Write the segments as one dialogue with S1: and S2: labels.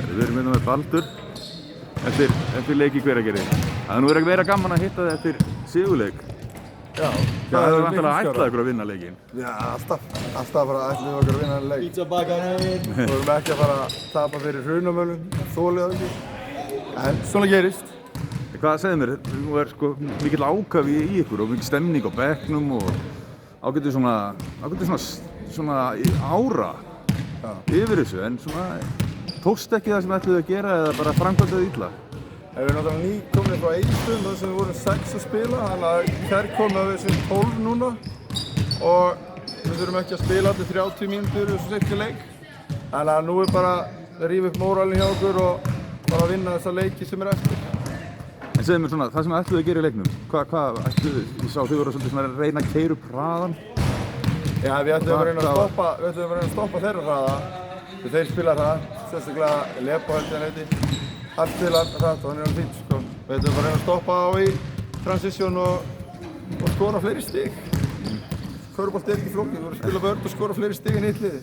S1: Við erum hérna með Baldur eftir leik í Hveragerði. Það nú meira gaman að hitta þið eftir sigurleik.
S2: Já,
S1: það er vantilega ætlað ykkur að vinna leikinn.
S2: Já, alltaf bara ætlum við okkur að vinna þennan leik.
S3: Pizzabakarinn!
S2: Við vorum ekki að fara að tapa fyrir Hrunamölum, þolið það ekki. En svona gerist.
S1: Hvað segðu mér, nú sko mikill ákafi í ykkur og mikil stemning á bekknum og ágætið svona ára yfir þessu, en svona tókst ekki það sem ætluðu að gera eða bara framkvæmduðu illa?
S2: Við erum náttúrulega nýkomin frá Egilsstöðum þar sem við vorum 6 að spila, þannig að kærkomið að við séum 12 núna og við þurfum ekki að spila allir 30 mínútur í þessu seinni leik. Þannig að nú er bara að rífa upp móralinn hjá okkur og bara að vinna þessa leiki sem er eftir.
S1: En segðu mér svona, það sem ætluðu að gera í leiknum, hvað ætluðu, ég sá þau voru svolítið svona að reyna að keyra upp hraðan?
S2: Já, við ætlum að reyna að stoppa þeirra hraða, þeir spila hraða, sérstaklega Lepo held ég hann heiti. Allt spila hratt og hann er fínt sko. Við ætlum bara að reyna að stoppa á í transition og skora fleiri stig. Körfubolti er ekki flókið, við vorum að spila vörn og skora fleiri stig en hitt liði.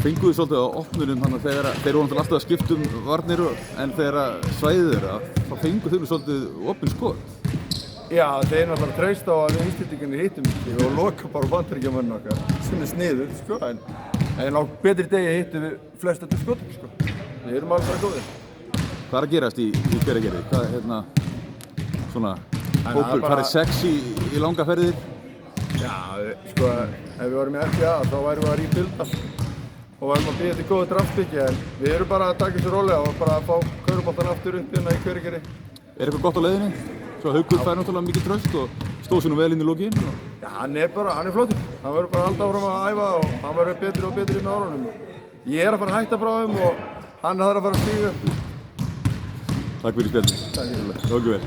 S1: Fenguðu svolítið á opnunum þannig að þeir voru alltaf að skipta varnir en þegar svæðið þeirra, þá fenguðu þeir svolítið opin skot.
S2: Já, þeir náttúrulega treysta á að við Íslendingarnir hittum ekki og loka bara Bandaríkjamönnum okkar, sem er sniðugt sko. En á betri degi hittum við flest eftir skotum sko. Við erum alveg bara góðir.
S1: Hvað er að gerast í Hveragerði? Hvað er svona hópur, hvað er sex í langa ferðir?
S2: Já, sko, ef við varum í FBA þá værum við að rebuilda og varum að bíða til góðu draftbyggi, en við erum bara að taka þessu rólega og bara að fá körfuboltann aftur upp hérna í Hveragerði.
S1: Er eitthvað gott á leiðinni? Svo Haukur fær náttúrulega mikið traust og stóð sér nú vel inn í lokin.
S2: Já, hann er flottur. Hann verður bara að halda áfram að æfa og hann verður betri og betri með árunum. Ég er að fara að hætta bráðum og hann þarf að fara að stíga upp.
S1: Takk fyrir spjallið. Takk fyrir.